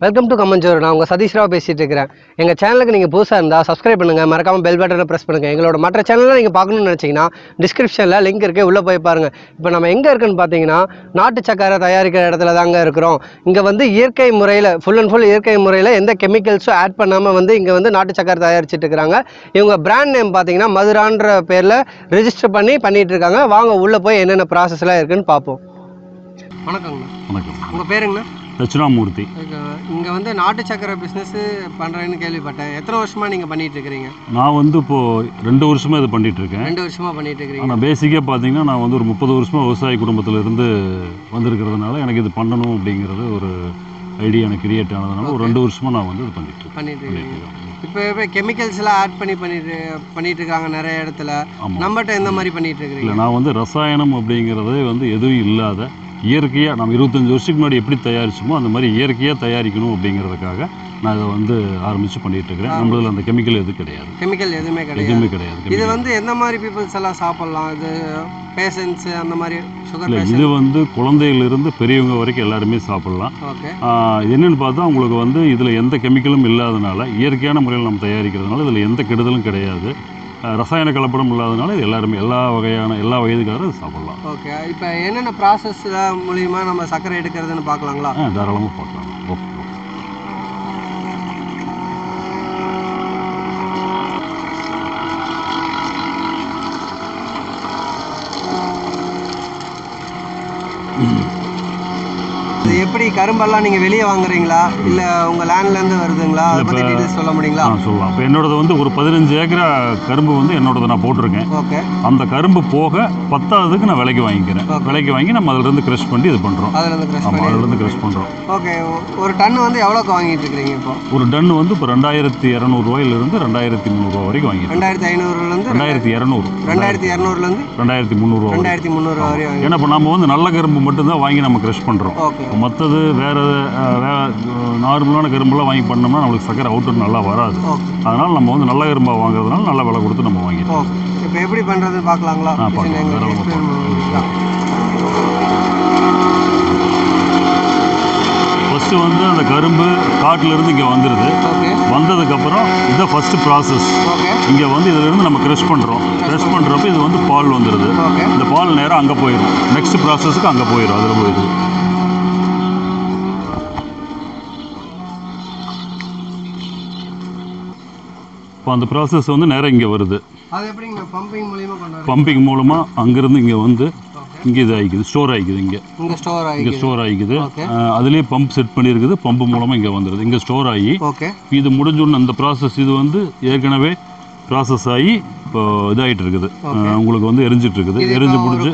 Welcome to கம்மஞ்சோர். நான் உங்கள் சதீஷ் ராவ் பேசிகிட்டு இருக்கிறேன். எங்கள் சேனலுக்கு நீங்கள் புதுசாக இருந்தால் சப்ஸ்கிரைப் பண்ணுங்கள், மறக்காமல் பெல் பட்டனை ப்ரெஸ் பண்ணுங்கள். எங்களோட மற்ற சேனலில் நீங்கள் பார்க்கணுன்னு நினச்சிங்கன்னா டிஸ்கிரிப்ஷனில் லிங்க் இருக்குது, உள்ளே போய் பாருங்கள். இப்போ நம்ம எங்கே இருக்குன்னு பார்த்தீங்கன்னா நாட்டு சக்கரை தயாரிக்கிற இடத்துல தாங்க இருக்கிறோம். இங்கே வந்து இயற்கை முறையில் ஃபுல் அண்ட் ஃபுல் இயற்கை முறையில் எந்த கெமிக்கல்ஸும் ஆட் பண்ணாமல் வந்து இங்கே வந்து நாட்டு சக்கரை தயாரிச்சுட்டு இருக்கிறாங்க. இவங்க பிராண்ட் நேம் பார்த்தீங்கன்னா மதுரான்ற பேரில் ரிஜிஸ்டர் பண்ணிட்டு இருக்காங்க. வாங்க உள்ளே போய் என்னென்ன ப்ராசஸ்லாம் இருக்குன்னு பார்ப்போம். வணக்கங்கண்ணா. வணக்கம். உங்கள் பேருங்கண்ணா? தட்சிணாமூர்த்தி. இங்கே வந்து நாட்டு சக்கரை பிஸ்னஸ் பண்ணுறேன்னு கேள்விப்பட்டேன். எத்தனை வருஷமாக நீங்கள் பண்ணிகிட்டு இருக்கிறீங்க? நான் வந்து இப்போது 2 வருஷமாக இது பண்ணிகிட்ருக்கேன். 2 வருஷமாக பண்ணிகிட்டு இருக்கிறீங்க. ஆனால் பேசிக்காக பார்த்தீங்கன்னா நான் வந்து ஒரு 30 வருஷமாக விவசாய குடும்பத்திலேருந்து வந்திருக்கிறதுனால எனக்கு இது பண்ணணும் அப்படிங்கிறது ஒரு ஐடியா எனக்கு கிரியேட் ஆனதுனால ஒரு 2 வருஷமாக நான் வந்து இது பண்ணிட்டு இருக்கேன். இப்போ கெமிக்கல்ஸ்லாம் ஆட் பண்ணிட்டு இருக்காங்க நிறைய இடத்துல. நம்மகிட்ட எந்த மாதிரி பண்ணிட்டு இருக்கிறீங்க? இல்லை, நான் வந்து ரசாயனம் அப்படிங்கிறதே வந்து எதுவும் இல்லாத இயற்கையாக நம்ம 25 வருஷத்துக்கு முன்னாடி எப்படி தயாரிச்சோமோ அந்த மாதிரி இயற்கையாக தயாரிக்கணும் அப்படிங்கிறதுக்காக நான் இதை வந்து ஆரம்பித்து பண்ணிகிட்டு இருக்கிறேன். நம்மளதில் அந்த கெமிக்கல் எதுவும் கிடையாது. கெமிக்கல் எதுவுமே கிடையாது. இது வந்து எந்த மாதிரி பீப்புள்ஸ் எல்லாம் சாப்பிட்லாம்? இது பேஷண்ட்ஸு அந்த மாதிரி சுகர் இல்லை, இது வந்து குழந்தையிலிருந்து பெரியவங்க வரைக்கும் எல்லாருமே சாப்பிட்லாம். இது என்னென்னு பார்த்தா உங்களுக்கு வந்து இதில் எந்த கெமிக்கலும் இல்லாதனால இயற்கையான முறையில் நம்ம தயாரிக்கிறதுனால இதில் எந்த கெடுதலும் கிடையாது. ரசாயன கலப்படம் இல்லாதனால இது எல்லாருமே எல்லா வயதுக்காரரும் சாப்பிட்லாம். ஓகே. இப்போ என்னென்ன ப்ராசஸ் மூலிமா நம்ம சர்க்கரை எடுக்கிறதுன்னு பார்க்கலாங்களா? தாராளமாக பார்க்கலாம். ஓகே. இது எப்படி கரும்பெல்லாம் நீங்கள் வெளியே வாங்குறீங்களா இல்லை உங்கள் லேண்ட்லேருந்து வருதுங்களா? அதை பற்றி டீட்டெயில்ஸ் சொல்ல முடியுங்களா? சொல்லலாம். இப்போ என்னோடது வந்து ஒரு 15 ஏக்கரா கரும்பு வந்து என்னோடது நான் போட்டிருக்கேன். ஓகே. அந்த கரும்பு போக 10ஆவதுக்கு நான் விலைக்கு வாங்கிக்கிறேன். விலைக்கு வாங்கி நம்ம அதிலிருந்து க்ரஷ் பண்ணி இது பண்ணுறோம். அதிலிருந்து க்ரஷ் பண்ணுறோம். ஓகே. ஒரு டன் வந்து எவ்வளோக்கு வாங்கிட்டு இருக்கிறீங்க இப்போ? ஒரு டன் வந்து இப்போ 2200 ரூபாயிலிருந்து 2300 ரூபா வரைக்கும் வாங்கிட்டு 2500லேருந்து 2200 2200லேருந்து 2300 ரூபா 2300 வரையும். ஏன்னா இப்போ நம்ம வந்து நல்ல கரும்பு மட்டும்தான் வாங்கி நம்ம க்ரஷ் பண்ணுறோம். மற்றது வேறு நார்மலான கரும்புலாம் வாங்கி பண்ணோம்னா நம்மளுக்கு சக்கரை அவுட்புட் நல்லா வராது. அதனால் நம்ம வந்து நல்ல கரும்பாக வாங்குறதுனால நல்ல விலை கொடுத்து நம்ம வாங்கிடுவோம். இப்போ எப்படி பண்ணுறதுன்னு பார்க்கலாங்களா? ஃபஸ்ட்டு வந்து அந்த கரும்பு காட்டிலேருந்து இங்கே வந்துடுது. வந்ததுக்கப்புறம் இதை ஃபஸ்ட்டு ப்ராசஸ். இங்கே வந்து இதிலேருந்து நம்ம க்ரஷ் பண்ணுறோம். க்ரஷ் பண்ணுறப்ப இது வந்து பால் வந்துடுது. இந்த பால் நேரம் அங்கே போயிடும். நெக்ஸ்ட் ப்ராசஸுக்கு அங்கே போயிடும். அதில் போயிடுது. இப்போ அந்த ப்ராசஸ் வந்து நேரம் இங்கே வருது. பம்பிங் மூலமாக அங்கேருந்து இங்கே வந்து இங்கே இது ஆகிக்குது, ஸ்டோர் ஆகிக்குது. இங்கே ஸ்டோர் ஆகிக்குது. அதுலேயே பம்ப் செட் பண்ணியிருக்குது. பம்பு மூலமாக இங்கே வந்துடுது. இங்கே ஸ்டோர் ஆகி இது முடிஞ்சோன்னு அந்த ப்ராசஸ் இது வந்து ஏற்கனவே ப்ராசஸ் ஆகி இப்போ இதாகிட்டு இருக்குது. உங்களுக்கு வந்து எரிஞ்சிட்டு இருக்குது. எரிஞ்சு முடிஞ்சு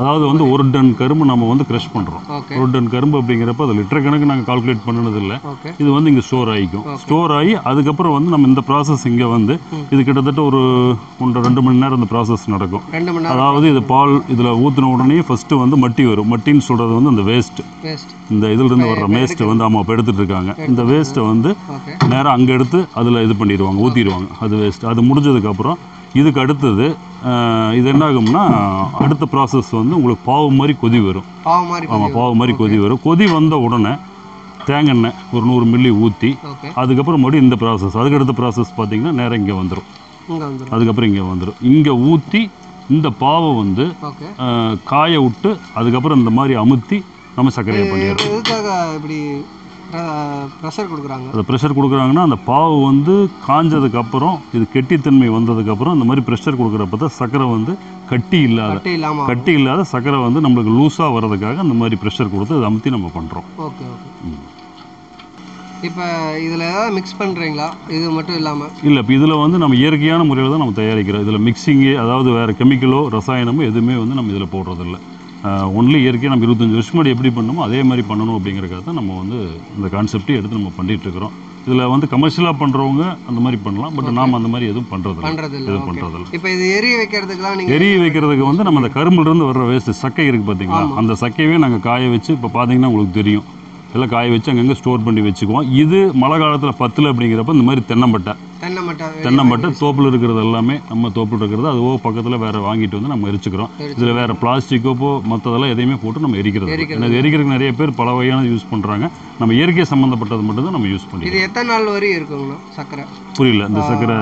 அதாவது வந்து 1 டன் கரும்பு நம்ம வந்து க்ரஷ் பண்ணுறோம். 1 டன் கரும்பு அப்படிங்கிறப்ப அது லிட்டர் கணக்கு நாங்கள் கால்குலேட் பண்ணதில்லை. இது வந்து இங்கே ஸ்டோர் ஆகிக்கும். ஸ்டோர் ஆகி அதுக்கப்புறம் வந்து நம்ம இந்த ப்ராசஸ் இங்கே வந்து இது கிட்டத்தட்ட ஒரு 1-2 மணி நேரம் இந்த ப்ராசஸ் நடக்கும். அதாவது இது பால் இதில் ஊற்றின உடனே ஃபஸ்ட்டு வந்து மட்டி வரும். மட்டின்னு சொல்கிறது வந்து அந்த வேஸ்ட்டு, இந்த இதிலிருந்து வர்ற வேஸ்ட்டு வந்து அம்மா இப்போ எடுத்துகிட்டு இருக்காங்க. இந்த வேஸ்ட்டை வந்து நேராக அங்கே எடுத்து அதில் இது பண்ணிடுவாங்க, ஊற்றிடுவாங்க. அது வேஸ்ட். அது முடிஞ்சதுக்கப்புறம் இதுக்கு அடுத்தது இது என்ன ஆகும்னா அடுத்த ப்ராசஸ் வந்து உங்களுக்கு பாவு மாதிரி கொதி வரும். பாவு மாதிரி கொதி வரும். கொதி வந்த உடனே தேங்காய் ஒரு 100 மில்லி ஊற்றி அதுக்கப்புறம் மறுபடியும் இந்த ப்ராசஸ். அதுக்கு அடுத்த ப்ராசஸ் பார்த்திங்கன்னா நேரம் இங்கே வந்துடும். அதுக்கப்புறம் இங்கே வந்துடும். இங்கே ஊற்றி இந்த பாவை வந்து காய விட்டு அதுக்கப்புறம் இந்த மாதிரி அமுத்தி நம்ம சர்க்கரையை பண்ணிடுறோம். அது ப்ரெஷர் கொடுக்குறாங்கன்னா அந்த பாவு வந்து காஞ்சதுக்கப்புறம் இது கெட்டித்தன்மை வந்ததுக்கப்புறம் இந்த மாதிரி ப்ரெஷர் கொடுக்குறப்ப தான் சர்க்கரை வந்து கட்டி இல்லாத சர்க்கரை வந்து நம்மளுக்கு லூஸாக வர்றதுக்காக அந்த மாதிரி ப்ரெஷர் கொடுத்து அதை அமுத்தி நம்ம பண்ணுறோம். இப்போ இதில் ஏதாவது மிக்ஸ் பண்ணுறீங்களா? இது மட்டும் இல்லாமல் இல்லை, இப்போ இதில் வந்து நம்ம இயற்கையான முறையில் தான் நம்ம தயாரிக்கிறோம். இதில் மிக்சிங்கு அதாவது வேறு கெமிக்கலோ ரசாயனமோ எதுவுமே வந்து நம்ம இதில் போடுறதில்ல. ஒன்லி இயற்கையாக நம்ம 25 வருஷம் முன்னாடி எப்படி பண்ணணுமோ அதே மாதிரி பண்ணணும் அப்படிங்கிறக்காக தான் நம்ம வந்து இந்த கான்செப்டே எடுத்து நம்ம பண்ணிகிட்ருக்கிறோம். இதில் வந்து கமர்ஷியலாக பண்ணுறவங்க அந்த மாதிரி பண்ணலாம். பட் நாம் அந்த மாதிரி எதுவும் பண்ணுறதில்ல. இப்போ இது எரிய வைக்கிறதுக்கு வந்து நம்ம அந்த கரும்புலேருந்து வர்ற வேஸ்ட்டு சக்கை இருக்குது பார்த்தீங்களா? அந்த சக்கையவே நாங்கள் காய வச்சு இப்போ பார்த்தீங்கன்னா உங்களுக்கு தெரியும் எல்லாம் காய வச்சு அங்கங்கே ஸ்டோர் பண்ணி வச்சுக்குவோம். இது மழை காலத்தில் பத்தில் அப்படிங்கிறப்ப இந்த மாதிரி தென்னம்பட்டை தோப்பில் இருக்கிறது எல்லாமே நம்ம தோப்பில் இருக்கிறது அதுவோ பக்கத்தில் வேறு வாங்கிட்டு வந்து நம்ம எரிச்சுக்கிறோம். இதில் வேறு பிளாஸ்டிக்கோ மற்றதெல்லாம் எதையுமே போட்டு நம்ம எரிக்கிறது. ஏன்னா எரிக்கிறதுக்கு நிறைய பேர் பல வகையான யூஸ் பண்ணுறாங்க. நம்ம இயற்கை சம்மந்தப்பட்டது மட்டும் தான் நம்ம யூஸ் பண்ணி. இது எத்தனை நாள் வரையும் இருக்குங்கண்ணா சக்கரை? புரியல. இந்த சக்கரை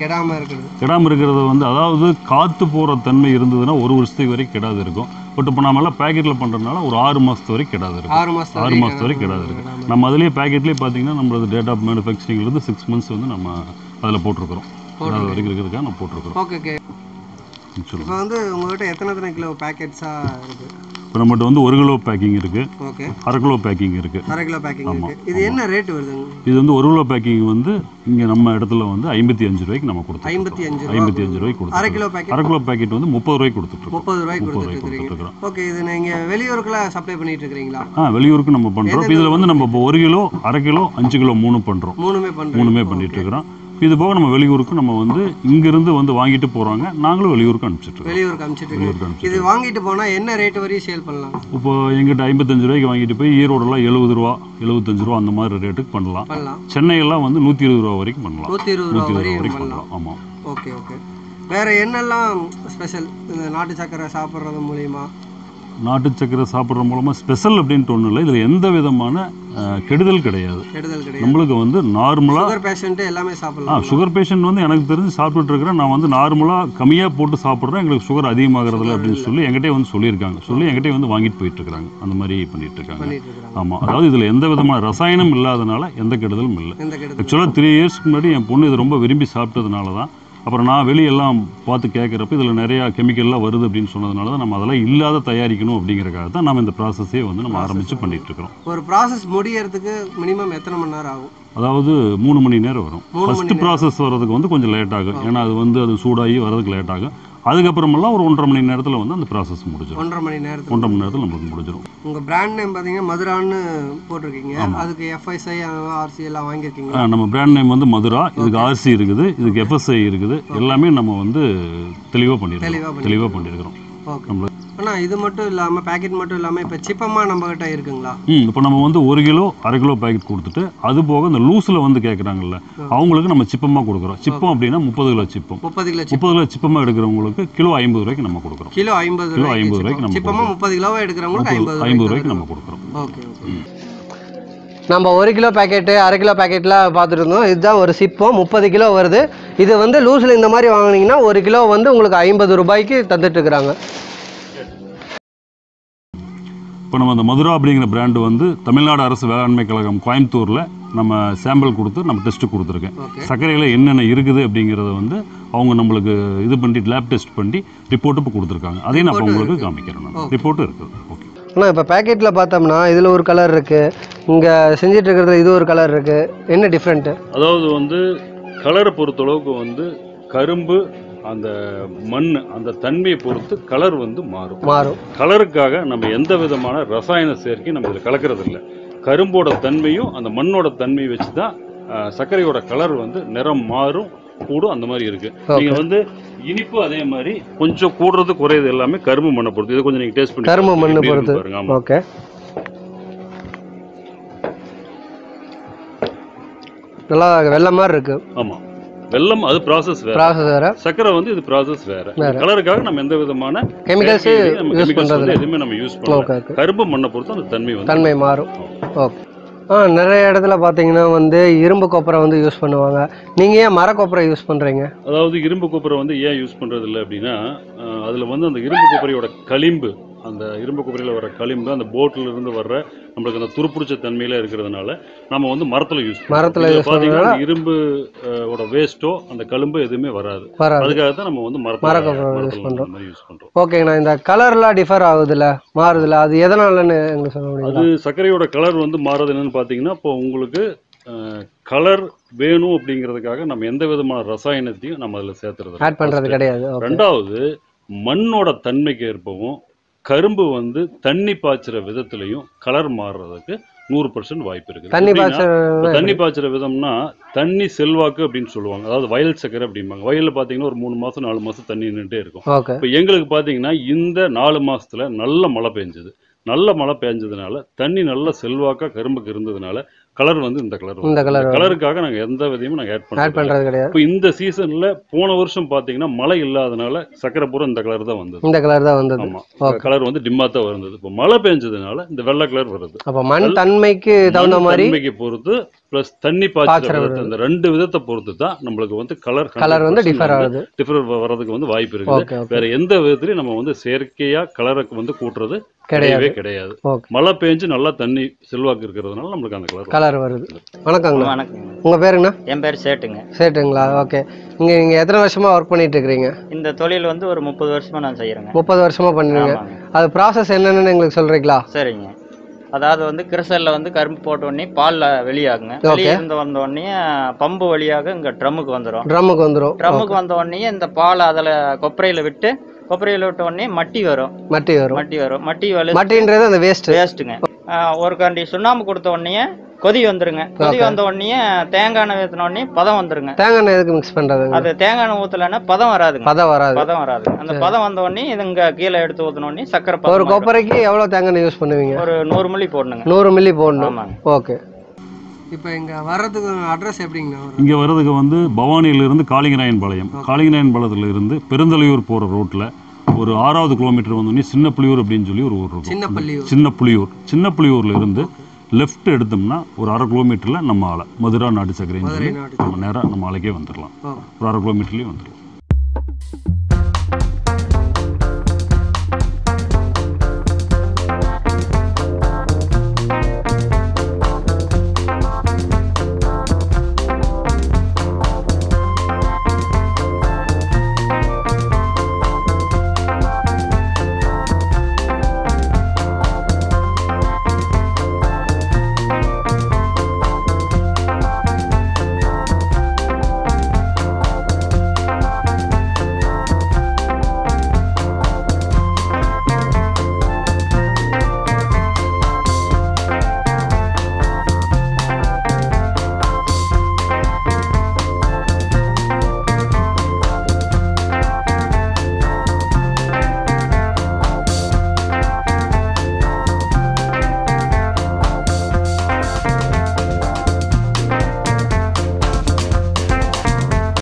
கெடாமல் இருக்கிறது வந்து அதாவது காற்று போகிற தன்மை இருந்ததுன்னா 1 வருஷத்துக்கு வரைக்கும் கெடாது இருக்கும். பட் இப்போ நம்ம எல்லாம் பேக்கெட்டில் பண்ணுறதுனால ஒரு 6 மாதத்து வரைக்கும் கெடாது இருக்கும். 6 மாதத்து வரைக்கும் கெடாது இருக்கும். நம்ம அதிலேயே பேக்கெட்லேயே பார்த்தீங்கன்னா நம்மளது டேட் ஆஃப் மேனுஃபேக்சரிங்லேருந்து 6 months வந்து நம்ம அதில் போட்டிருக்கிறோம். அது வரைக்கும் இருக்கிறதுக்காக நம்ம போட்டிருக்கிறோம். ஓகே. இப்போ வந்து உங்கள்கிட்ட எத்தனை கிலோ பேக்கெட்ஸாக இருக்குது? இப்போ நம்மகிட்ட வந்து 1 கிலோ பேக்கிங் இருக்குது. ஓகே. 1/2 கிலோ பேக்கிங் இருக்குது. 1/2 கிலோ பேக்கிங் இருக்குது. இது என்ன ரேட் வருதுங்க? இது வந்து 1 கிலோ பேக்கிங் வந்து இங்கே நம்ம இடத்துல வந்து 55 ரூபாய்க்கு நம்ம கொடுத்தோம். 55 ரூபாய்க்கு கொடுத்தோம். 1/2 கிலோ பேக்கெட் வந்து 30 ரூபாய்க்கு கொடுத்துட்ருக்கோம். 30 ரூபாய்க்கு கொடுத்துட்ருக்கோம். ஓகே. இது நீங்கள் வெளியூருக்குலாம் சப்ளை பண்ணிட்டு இருக்கிறீங்களா? வெளியூருக்கு நம்ம பண்ணுறோம். இதில் வந்து நம்ம இப்போ 1 கிலோ 1/2 கிலோ 5 கிலோ 3 பண்ணுறோம். 3மே பண்ணிட்டு இருக்கிறோம். இது போக நம்ம வெளியூருக்கு நம்ம வந்து இங்கிருந்து வந்து வாங்கிட்டு போகிறாங்க. நாங்களும் வெளியூருக்கு அனுப்பிச்சிட்டு. இது வாங்கிட்டு போனால் என்ன ரேட் வரையும் சேல் பண்ணலாம்? இப்போ எங்கிட்ட 55 ரூபாய்க்கு வாங்கிட்டு போய் ஈரோடெல்லாம் 70 ரூபா 75 ரூபா அந்த மாதிரி ரேட்டுக்கு பண்ணலாம். சென்னையெல்லாம் வந்து 120 ரூபா வரைக்கும் பண்ணலாம். 120 வரைக்கும் பண்ணலாம். ஆமாம். ஓகே. வேறு என்னெல்லாம் ஸ்பெஷல் இந்த நாட்டு சக்கரை சாப்பிட்றது மூலிமா? நாட்டு சக்கரை சாப்பிட்ற மூலமாக ஸ்பெஷல் அப்படின்ட்டு ஒன்றும் இல்லை. இதில் எந்த விதமான கெடுதல் கிடையாது. நம்மளுக்கு வந்து நார்மலாக சுகர் பேஷண்ட் எல்லாமே சாப்பிடலாம். சுகர் பேஷண்ட் வந்து எனக்கு தெரிஞ்சு சாப்பிட்டுட்டு இருக்கிறேன். நான் வந்து நார்மலாக கம்மியாக போட்டு சாப்பிட்றேன். எங்களுக்கு சுகர் அதிகமாகிறதில்ல அப்படின்னு சொல்லி என்கிட்டே வந்து சொல்லியிருக்காங்க. என்கிட்டே வந்து வாங்கிட்டு போயிட்டு இருக்காங்க. அந்த மாதிரி பண்ணிட்டு இருக்காங்க. ஆமாம். அதாவது இதில் எந்த விதமான ரசாயனம் இல்லாதனால எந்த கெடுதலும் இல்லை. ஆக்சுவலாக 3 இயர்ஸ்க்கு முன்னாடி என் பொண்ணு இது ரொம்ப விரும்பி சாப்பிட்டதுனால தான் அப்புறம் நான் வெளியெல்லாம் பார்த்து கேட்குறப்ப இதில் நிறையா கெமிக்கல்லாம் வருது அப்படின்னு சொன்னதுனால தான் நம்ம அதெல்லாம் இல்லாத தயாரிக்கணும் அப்படிங்கிறக்காக தான் நம்ம இந்த ப்ராசஸே வந்து நம்ம ஆரம்பித்து பண்ணிகிட்டு இருக்கிறோம். ஒரு ப்ராசஸ் முடியறதுக்கு மினிமம் எத்தனை மணி நேரம் ஆகும்? அதாவது 3 மணி நேரம் வரும். ஃபஸ்ட்டு ப்ராசஸ் வர்றதுக்கு வந்து கொஞ்சம் லேட் ஆகும். ஏன்னா அது வந்து அது சூடாகி வர்றதுக்கு லேட் ஆகும். அதுக்கப்புறமெல்லாம் ஒரு 1.5 மணி நேரத்தில் வந்து அந்த ப்ராசஸ் முடிஞ்சிடும். 1.5 மணி நேரத்தில் நம்மளுக்கு முடிஞ்சிடும். உங்கள் பிராண்ட் நேம் பார்த்தீங்கன்னா மதுரான்னு போட்டிருக்கீங்க. அதுக்கு எஃப்எஸ்ஐ ஆர்சி எல்லாம் வாங்கியிருக்கீங்க. நம்ம பிராண்ட் நேம் வந்து மதுரா. இதுக்கு ஆர்சி இருக்குது, இதுக்கு எஃப்எஸ்ஐ இருக்குது. எல்லாமே நம்ம வந்து தெளிவாக பண்ணியிருக்கிறோம். நம்மளுக்கு ஆனால் இது மட்டும் இல்லாமல் பேக்கெட் மட்டும் இல்லாமல் இப்போ சிப்பமாக நம்மகிட்ட இருக்குங்களா? இப்போ நம்ம வந்து 1 கிலோ 1/2 கிலோ பேக்கெட் கொடுத்துட்டு அது போக இந்த லூஸில் வந்து கேட்குறாங்கல்ல அவங்களுக்கு நம்ம சிப்பமாக கொடுக்குறோம். சிப்பம் அப்படின்னா 30 கிலோ சிப்பம். 30 கிலோ சிப்பமாக எடுக்கிறவங்களுக்கு கிலோ 50 ரூபாய்க்கு நம்ம கொடுக்குறோம். கிலோ 50 ரூபாய்க்கு நம்ம சிப்பமாக 30 கிலோவாக எடுக்கிறவங்களுக்கு 50 ரூபாய்க்கு நம்ம கொடுக்குறோம். ஓகே. நம்ம 1 கிலோ பேக்கெட்டு 1/2 கிலோ பேக்கெட்லாம் பார்த்துட்டு இருந்தோம். இதுதான் ஒரு சிப்பம் 30 கிலோ வருது. இது வந்து லூஸில் இந்த மாதிரி வாங்கினீங்கன்னா 1 கிலோ வந்து உங்களுக்கு 50 ரூபாய்க்கு தந்துட்டு இருக்கிறாங்க. இப்போ நம்ம அந்த மதுரா அப்படிங்கிற பிராண்டு வந்து தமிழ்நாடு அரசு வேளாண்மை கழகம் கோயம்புத்தூரில் நம்ம சாம்பிள் கொடுத்து நம்ம டெஸ்ட்டு கொடுத்துருக்கேன். சர்க்கரையில் என்னென்ன இருக்குது அப்படிங்கிறத வந்து அவங்க நம்மளுக்கு இது பண்ணி லேப் டெஸ்ட் பண்ணி ரிப்போர்ட்டு இப்போ கொடுத்துருக்காங்க. அதையும் நான் உங்களுக்கு காமிக்கிறேன். ரிப்போர்ட்டு இருக்குது. ஓகே. ஆனால் இப்போ பேக்கெட்டில் பார்த்தோம்னா இதில் ஒரு கலர் இருக்குது, இங்கே செஞ்சிட்டு இருக்கிறதுல இது ஒரு கலர் இருக்குது. என்ன டிஃப்ரெண்ட்டு? அதாவது வந்து கலரை பொறுத்தளவுக்கு வந்து கரும்பு அந்த மண் அந்த தன்மையை பொறுத்து கலர் வந்து மாறும். கலருக்காக நம்ம எந்த விதமான ரசாயன சேர்க்கை நம்ம இதில் கலக்கிறது இல்லை. கரும்போட தன்மையும் அந்த மண்ணோட தன்மையை வச்சு தான் சர்க்கரையோட கலர் வந்து நிறம் மாறும் கூடும். அந்த மாதிரி இருக்கு. நீங்க வந்து இனிப்பு அதே மாதிரி கொஞ்சம் கூடுறது குறையுது எல்லாமே கரும்பு மண்ணை பொறுத்து. இதை கொஞ்சம் நீங்க டேஸ்ட் பண்ணி கரும்பு மண்ணை பொறுத்து பாருங்க. ஓகே. நல்லா வெள்ளை மாதிரி இருக்கு. ஆமா, வெல்லம் அது ப்ராசஸ் வேற, சக்கரை வந்து இது ப்ராசஸ் வேற. கலருக்காக நம்ம எந்த விதமான கெமிக்கல்ஸ் யூஸ் பண்றது எதுவுமே நம்ம யூஸ் பண்ணல. கரும்பு மண்ணை பொறுத்து அந்த தன்மை மாறும். ஓகே. நிறைய இடத்துல பார்த்தீங்கன்னா வந்து இரும்பு கொப்பரை வந்து யூஸ் பண்ணுவாங்க. நீங்கள் ஏன் மர கொப்பரை யூஸ் பண்ணுறீங்க? அதாவது இரும்பு கொப்பரை வந்து ஏன் யூஸ் பண்ணுறது இல்லை அப்படின்னா அதில் வந்து அந்த இரும்பு கொப்பரையோட களிம்பு, அந்த இரும்பு கொப்பரையில் வர களிம்பு அந்த போட்டில் இருந்து வர்ற நம்மளுக்கு அந்த துருப்பிடிச்ச தன்மையில இருக்கிறதுனால நம்ம வந்து மரத்தில் யூஸ் பார்த்தீங்கன்னா இரும்பு வேஸ்ட்டோ அந்த களிம்பு எதுவுமே வராது. அதுக்காக தான் நம்ம வந்து மரக்கொப்பரை யூஸ் பண்ணுறோம். ஓகேங்கண்ணா. இந்த கலர்லாம் டிஃபர் ஆகுதுல்ல, மாறுதுல்ல, அது எதனாலன்னு எங்களுக்கு சொல்ல முடியும்? அது சர்க்கரையோட கலர் வந்து மாறுது என்னன்னு பார்த்தீங்கன்னா இப்போ உங்களுக்கு கலர் வேணும் அப்படிங்கிறதுக்காக நம்ம எந்த விதமான ரசாயனத்தையும் நம்ம அதில் சேர்த்துறது ஆட் பண்ணுறது கிடையாது. ரெண்டாவது மண்ணோட தன்மைக்கு ஏற்பவும் கரும்பு வந்து தண்ணி பாய்ச்சுற விதத்திலையும் கலர் மாறுறதுக்கு 100% வாய்ப்பு இருக்குது. தண்ணி பாய்ச்சுற விதம்னா தண்ணி செல்வாக்கு அப்படின்னு சொல்லுவாங்க. அதாவது வயல் சக்கரை அப்படிம்பாங்க. வயலில் பார்த்தீங்கன்னா ஒரு 3 மாதம் 4 மாதம் தண்ணி நின்றுட்டே இருக்கும். இப்போ எங்களுக்கு பார்த்தீங்கன்னா இந்த 4 மாதத்துல நல்ல மழை பெஞ்சது. நல்ல மழை பெஞ்சதுனால தண்ணி நல்ல செல்வாக்கா கரும்புக்கு இருந்ததுனால கலர் வந்து இந்த கலர் இந்த கலர் கலருக்காக நாங்கள் எந்த விதையும் நாங்கள் ஆட் பண்ணுறது கிடையாது. இப்போ இந்த சீசன்ல போன வருஷம் பார்த்தீங்கன்னா மழை இல்லாதனால சக்கரை பூரா இந்த கலர் தான் வந்தது. இந்த கலர் தான் வந்தது. ஆமாம், கலர் வந்து டிம்மா தான் வந்தது. இப்போ மழை பெஞ்சதுனால இந்த வெள்ளை கலர் வருது. அப்போ மண் தன்மைக்கு தகுந்த மாதிரி தன்மைக்கு பொறுத்து ப்ளஸ் தண்ணி பாய்ச்சல் இந்த ரெண்டு விதத்தை பொறுத்து தான் நம்மளுக்கு வந்து கலர் வந்து டிஃபர் வர்றதுக்கு வந்து வாய்ப்பு இருக்குது. வேற எந்த விதத்துலையும் நம்ம வந்து செயற்கையா கலருக்கு வந்து கூட்டுறது கிடையாது. மழை பெஞ்சு நல்லா தண்ணி செல்வாக்கு இருக்கிறதுனால நம்மளுக்கு அந்த கலர் வருது. வணக்கங்கண்ணா. வணக்கம். உங்க பேருங்கண்ணா? என் பேர் சேட்டுங்க. சேட்டுங்களா? ஓகே. நீங்க எத்தனை வருஷமா ஒர்க் பண்ணிட்டு இருக்கீங்க? இந்த தொழில் வந்து ஒரு 30 வருஷமா நான் செய்யறேங்க. 30 வருஷமா பண்ணுவீங்க. அது ப்ராசஸ் என்னன்னு எங்களுக்கு சொல்றீங்களா? சரிங்க. அதாவது வந்து கிறிசல்ல வந்து கரும்பு போட்ட உடனே பால்ல வெளியாகுங்க. வெளியே இருந்து வந்த உடனே பம்பு வழியாக இங்க ட்ரம்முக்கு வந்துடும். ட்ரம்முக்கு வந்த உடனே இந்த பால் அதில் கொப்பரையில விட்டு விட்ட உடனே மட்டி வரும். மட்டின்றது அந்த வேஸ்ட்டுங்க. ஒரு கண்டி சுண்ணாம்பு கொடுத்த உடனே கொதி வந்துருங்க. கொதி வந்த உடனே தேங்காய் எண்ணெய் ஊற்றின உடனே பதம் வந்துருங்க. தேங்காய் எண்ணெய் எதுக்கு மிக்ஸ் பண்றது? அது தேங்காய் எண்ணெய் ஊற்றலைன்னா பதம் வராதுங்க. பதம் வராது. அந்த பதம் வந்த உடனே இதுங்க கீழே எடுத்து ஊற்றின உடனே சக்கரை. ஒரு கொப்பரைக்கு எவ்வளவு தேங்காய் எண்ணெய் யூஸ் பண்ணுவீங்க? ஒரு 100 மில்லி போடணுங்க. 100 மில்லி போடணும். ஓகே. இப்போ இங்க வர்றதுக்கு அட்ரஸ் எப்படிங்க? இங்க வர்றதுக்கு வந்து பவானியிலிருந்து காளிங்கராயன்பாளையம், காளிங்கராயன்பாளையத்திலிருந்து பெருந்தலையூர் போற ரோட்ல ஒரு 6வது கிலோமீட்டர் வந்தோடனே சின்ன புளியூர் அப்படின்னு சொல்லி ஒரு ஊர் இருக்கும். சின்ன புளியூர்ல இருந்து லெஃப்ட் எடுத்தோம்னா ஒரு 1/2 கிலோமீட்டர்ல நம்ம ஆலை மதுரா நாட்டு சக்கரைன்னு சொல்லி நம்ம நேராக நம்ம ஆலைக்கே வந்துடலாம். ஒரு 1/2 கிலோமீட்டர்லேயே வந்துடலாம்.